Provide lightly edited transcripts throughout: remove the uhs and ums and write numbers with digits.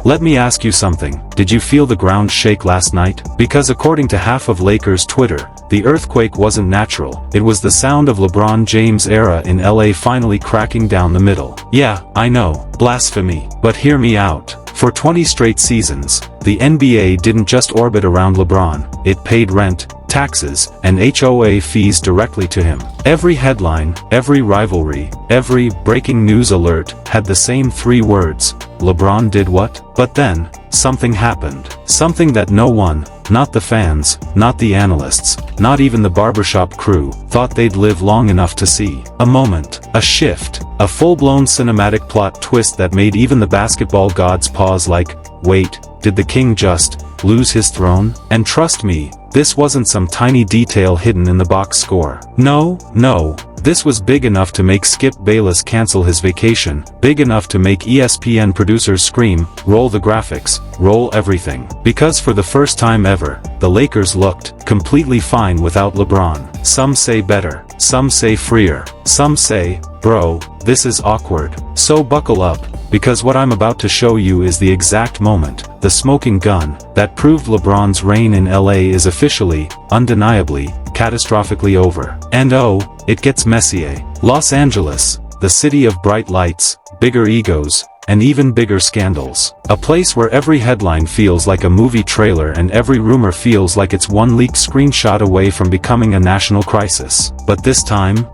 Let me ask you something, did you feel the ground shake last night? Because according to half of Lakers Twitter, the earthquake wasn't natural, it was the sound of LeBron James' era in LA finally cracking down the middle. Yeah, I know, blasphemy, but hear me out. For 20 straight seasons, the NBA didn't just orbit around LeBron, it paid rent, taxes, and HOA fees directly to him. Every headline, every rivalry, every breaking news alert had the same 3 words: LeBron did what? But then, something happened. Something that no one, not the fans, not the analysts, not even the barbershop crew, thought they'd live long enough to see. A moment, a shift, a full-blown cinematic plot twist that made even the basketball gods pause like, wait, did the king just lose his throne? And trust me, this wasn't some tiny detail hidden in the box score. No, this was big enough to make Skip Bayless cancel his vacation, big enough to make ESPN producers scream, roll the graphics, roll everything. Because for the first time ever, the Lakers looked completely fine without LeBron. Some say better, some say freer, some say, bro, this is awkward. So buckle up, because what I'm about to show you is the exact moment, the smoking gun, that proved LeBron's reign in LA is officially, undeniably, catastrophically over. And oh, it gets messier. Los Angeles, the city of bright lights, bigger egos, and even bigger scandals. A place where every headline feels like a movie trailer and every rumor feels like it's one leaked screenshot away from becoming a national crisis. But this time,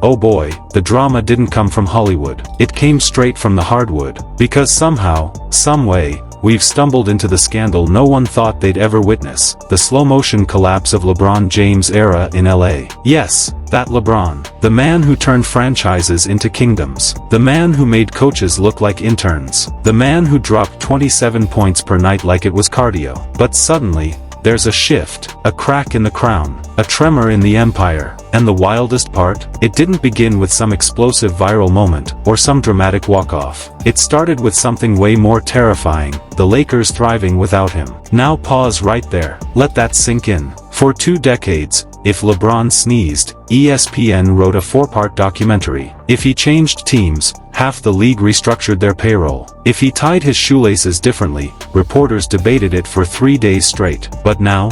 oh boy, the drama didn't come from Hollywood. It came straight from the hardwood. Because somehow, someway, we've stumbled into the scandal no one thought they'd ever witness, the slow-motion collapse of LeBron James' era in LA. Yes, that LeBron. The man who turned franchises into kingdoms. The man who made coaches look like interns. The man who dropped 27 points per night like it was cardio. But suddenly, there's a shift, a crack in the crown, a tremor in the empire. And the wildest part? It didn't begin with some explosive viral moment, or some dramatic walk-off. It started with something way more terrifying, the Lakers thriving without him. Now pause right there, let that sink in. For 2 decades, if LeBron sneezed, ESPN wrote a 4-part documentary. If he changed teams, half the league restructured their payroll. If he tied his shoelaces differently, reporters debated it for 3 days straight. But now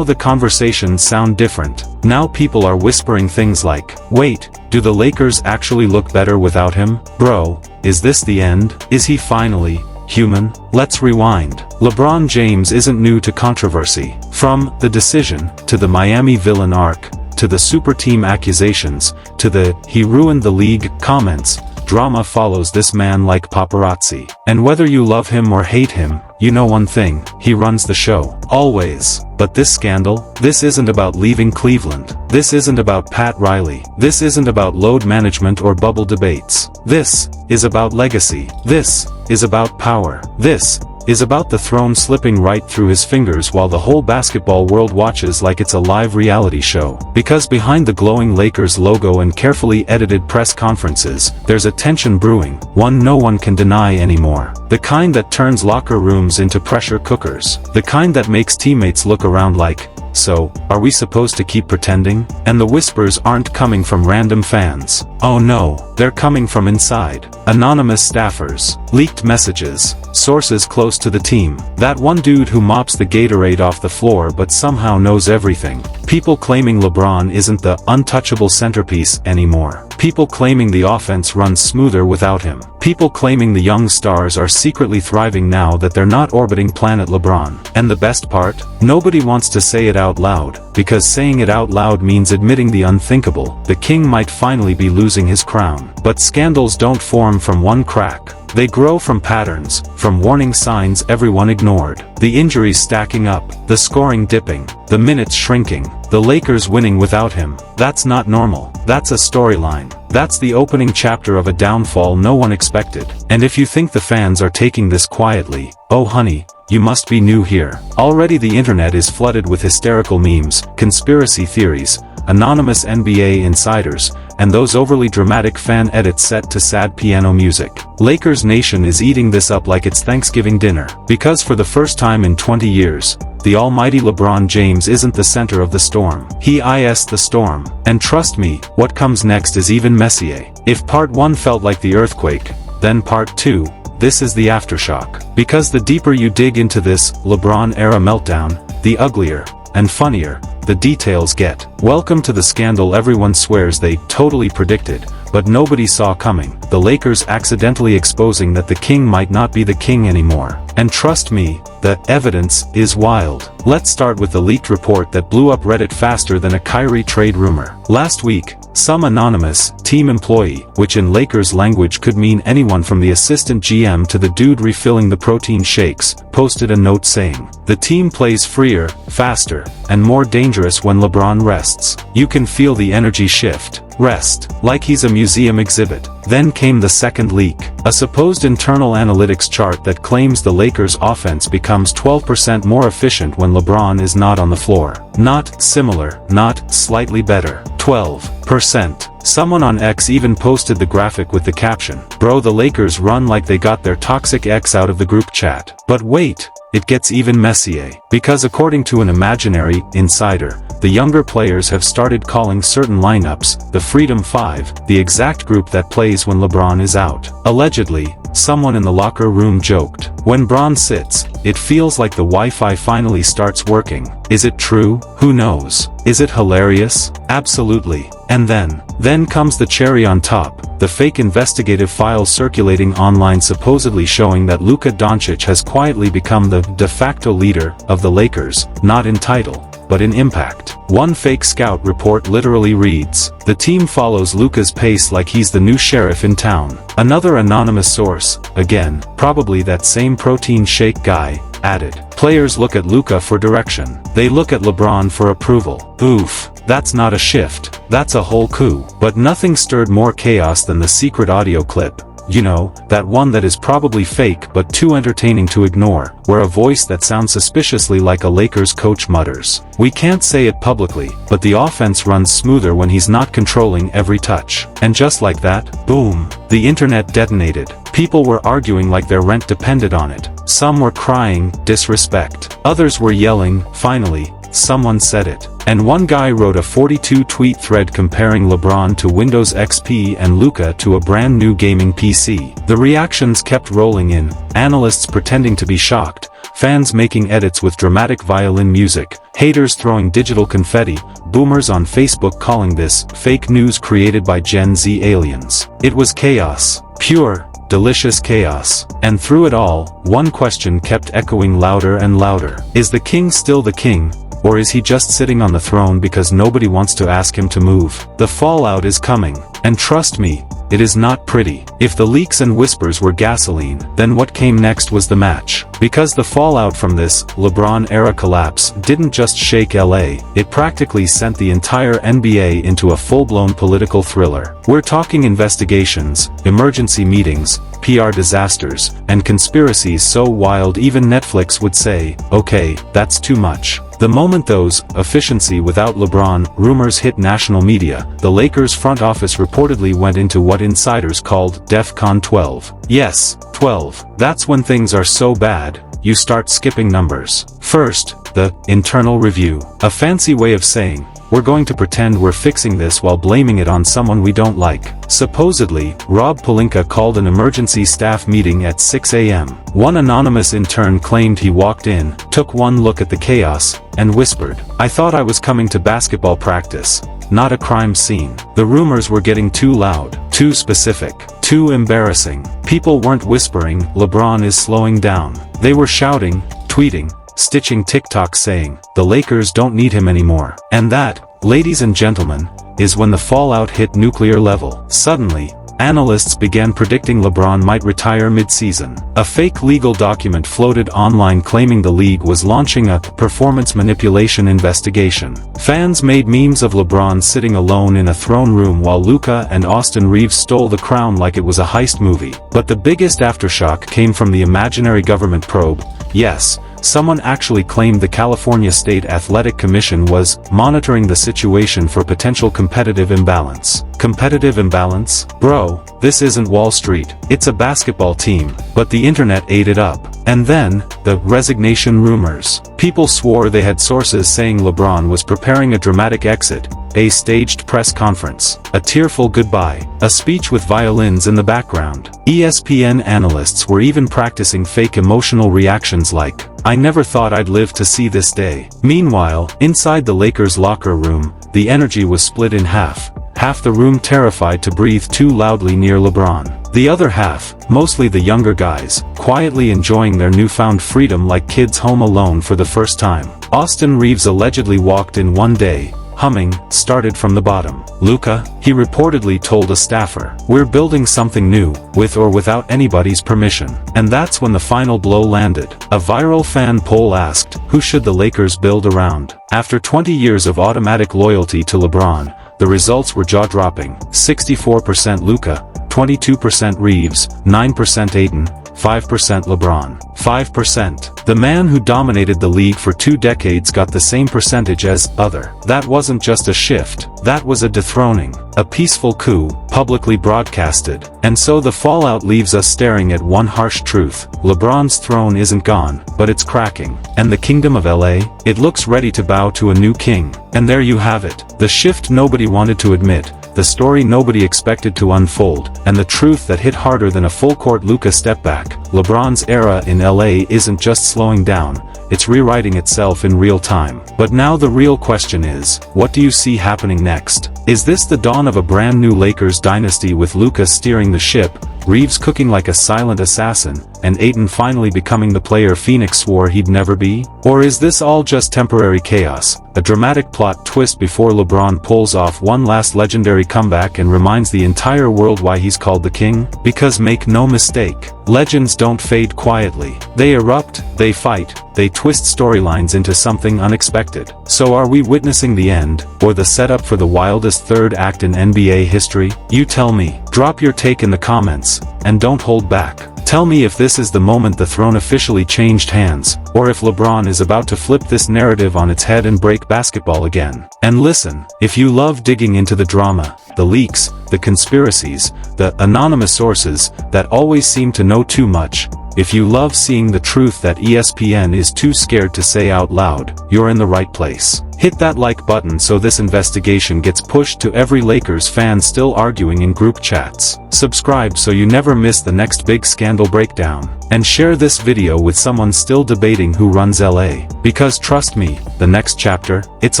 the conversations sound different. Now people are whispering things like, wait, do the Lakers actually look better without him? Bro, is this the end? Is he finally human? Let's rewind. LeBron James isn't new to controversy. From the decision, to the Miami villain arc, to the super team accusations, to the "he ruined the league" comments, drama follows this man like paparazzi. And whether you love him or hate him, you know one thing, he runs the show. Always. But this scandal? This isn't about leaving Cleveland. This isn't about Pat Riley. This isn't about load management or bubble debates. This is about legacy. This is about power. This is about the throne slipping right through his fingers while the whole basketball world watches like it's a live reality show. Because behind the glowing Lakers logo and carefully edited press conferences, there's a tension brewing, one no one can deny anymore. The kind that turns locker rooms into pressure cookers. The kind that makes teammates look around like, so, are we supposed to keep pretending? And the whispers aren't coming from random fans. Oh no, they're coming from inside. Anonymous staffers, leaked messages, sources close to the team. That one dude who mops the Gatorade off the floor but somehow knows everything. People claiming LeBron isn't the untouchable centerpiece anymore. People claiming the offense runs smoother without him. People claiming the young stars are secretly thriving now that they're not orbiting planet LeBron. And the best part? Nobody wants to say it out loud, because saying it out loud means admitting the unthinkable. The king might finally be losing his crown. But scandals don't form from one crack. They grow from patterns, from warning signs everyone ignored. The injuries stacking up, the scoring dipping, the minutes shrinking, the Lakers winning without him. That's not normal. That's a storyline. That's the opening chapter of a downfall no one expected. And if you think the fans are taking this quietly, oh honey, you must be new here. Already the internet is flooded with hysterical memes, conspiracy theories, anonymous NBA insiders, and those overly dramatic fan edits set to sad piano music. Lakers Nation is eating this up like it's Thanksgiving dinner. Because for the first time in 20 years, the almighty LeBron James isn't the center of the storm. He is the storm. And trust me, what comes next is even messier. If part 1 felt like the earthquake, then part 2, this is the aftershock. Because the deeper you dig into this LeBron-era meltdown, the uglier and funnier the details get. Welcome to the scandal everyone swears they totally predicted, but nobody saw coming. The Lakers accidentally exposing that the king might not be the king anymore. And trust me, the evidence is wild. Let's start with the leaked report that blew up Reddit faster than a Kyrie trade rumor. Last week, some anonymous team employee, which in Lakers language could mean anyone from the assistant GM to the dude refilling the protein shakes, posted a note saying, "The team plays freer, faster, and more dangerous when LeBron rests. You can feel the energy shift. Rest, like he's a museum exhibit." Then came the second leak, a supposed internal analytics chart that claims the Lakers' offense becomes 12% more efficient when LeBron is not on the floor. Not similar, not slightly better. 12%. Someone on X even posted the graphic with the caption, "Bro, the Lakers run like they got their toxic ex out of the group chat." But wait, it gets even messier. Because according to an imaginary insider, the younger players have started calling certain lineups the Freedom Five, the exact group that plays when LeBron is out. Allegedly, someone in the locker room joked, "When Bron sits, it feels like the Wi-Fi finally starts working." Is it true? Who knows? Is it hilarious? Absolutely. And then comes the cherry on top, the fake investigative files circulating online supposedly showing that Luka Doncic has quietly become the de facto leader of the Lakers, not in title, but in impact. One fake scout report literally reads, "The team follows Luka's pace like he's the new sheriff in town." Another anonymous source, again, probably that same protein shake guy, added, "Players look at Luka for direction. They look at LeBron for approval." Oof, that's not a shift, that's a whole coup. But nothing stirred more chaos than the secret audio clip. You know, that one that is probably fake but too entertaining to ignore, where a voice that sounds suspiciously like a Lakers coach mutters, "We can't say it publicly, but the offense runs smoother when he's not controlling every touch." And just like that, boom, the internet detonated. People were arguing like their rent depended on it. Some were crying, disrespect. Others were yelling, finally, someone said it. And one guy wrote a 42-tweet thread comparing LeBron to Windows XP and Luka to a brand new gaming PC. The reactions kept rolling in, analysts pretending to be shocked, fans making edits with dramatic violin music, haters throwing digital confetti, boomers on Facebook calling this fake news created by Gen Z aliens. It was chaos. Pure, delicious chaos. And through it all, one question kept echoing louder and louder. Is the king still the king? Or is he just sitting on the throne because nobody wants to ask him to move? The fallout is coming. And trust me, it is not pretty. If the leaks and whispers were gasoline, then what came next was the match. Because the fallout from this LeBron-era collapse didn't just shake LA, it practically sent the entire NBA into a full-blown political thriller. We're talking investigations, emergency meetings, PR disasters, and conspiracies so wild even Netflix would say, "Okay, that's too much." The moment those efficiency without LeBron rumors hit national media, the Lakers front office reportedly went into what insiders called DEFCON 12. Yes, 12. That's when things are so bad, you start skipping numbers. First, the internal review. A fancy way of saying, we're going to pretend we're fixing this while blaming it on someone we don't like. Supposedly, Rob Pelinka called an emergency staff meeting at 6 a.m. One anonymous intern claimed he walked in, took one look at the chaos, and whispered, "I thought I was coming to basketball practice, not a crime scene." The rumors were getting too loud, too specific, too embarrassing. People weren't whispering, "LeBron is slowing down." They were shouting, tweeting, stitching TikTok saying, "The Lakers don't need him anymore." And that, ladies and gentlemen, is when the fallout hit nuclear level. Suddenly, analysts began predicting LeBron might retire mid-season. A fake legal document floated online claiming the league was launching a performance manipulation investigation. Fans made memes of LeBron sitting alone in a throne room while Luka and Austin Reeves stole the crown like it was a heist movie. But the biggest aftershock came from the imaginary government probe. Yes, someone actually claimed the California State Athletic Commission was monitoring the situation for potential competitive imbalance. Competitive imbalance? Bro, this isn't Wall Street. It's a basketball team. But the internet ate it up. And then, the resignation rumors. People swore they had sources saying LeBron was preparing a dramatic exit, a staged press conference, a tearful goodbye, a speech with violins in the background. ESPN analysts were even practicing fake emotional reactions like, "I never thought I'd live to see this day." Meanwhile, inside the Lakers locker room, the energy was split in half. Half the room terrified to breathe too loudly near LeBron. The other half, mostly the younger guys, quietly enjoying their newfound freedom like kids home alone for the first time. Austin Reeves allegedly walked in one day, humming, started from the bottom. Luka, he reportedly told a staffer, "We're building something new, with or without anybody's permission." And that's when the final blow landed. A viral fan poll asked, who should the Lakers build around? After 20 years of automatic loyalty to LeBron, the results were jaw-dropping. 64% Luka, 22% Reeves, 9% Ayton, 5% LeBron. 5%. The man who dominated the league for 2 decades got the same percentage as other. That wasn't just a shift, that was a dethroning, a peaceful coup, publicly broadcasted. And so the fallout leaves us staring at one harsh truth. LeBron's throne isn't gone, but it's cracking. And the kingdom of LA? It looks ready to bow to a new king. And there you have it. The shift nobody wanted to admit. The story nobody expected to unfold, and the truth that hit harder than a full-court Luka step back. LeBron's era in LA isn't just slowing down, it's rewriting itself in real time. But now the real question is, what do you see happening next? Is this the dawn of a brand new Lakers dynasty with Luka steering the ship, Reeves cooking like a silent assassin, and Ayton finally becoming the player Phoenix swore he'd never be? Or is this all just temporary chaos, a dramatic plot twist before LeBron pulls off one last legendary comeback and reminds the entire world why he's called the king? Because make no mistake, legends don't fade quietly. They erupt, they fight, they twist storylines into something unexpected. So are we witnessing the end, or the setup for the wildest third act in NBA history? You tell me. Drop your take in the comments, and don't hold back. Tell me if this is the moment the throne officially changed hands, or if LeBron is about to flip this narrative on its head and break basketball again. And listen, if you love digging into the drama, the leaks, the conspiracies, the anonymous sources that always seem to know too much, if you love seeing the truth that ESPN is too scared to say out loud, you're in the right place. Hit that like button so this investigation gets pushed to every Lakers fan still arguing in group chats. Subscribe so you never miss the next big scandal breakdown. And share this video with someone still debating who runs LA. Because trust me, the next chapter, it's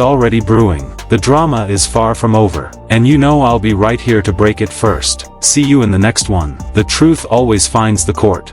already brewing. The drama is far from over. And you know I'll be right here to break it first. See you in the next one. The truth always finds the court.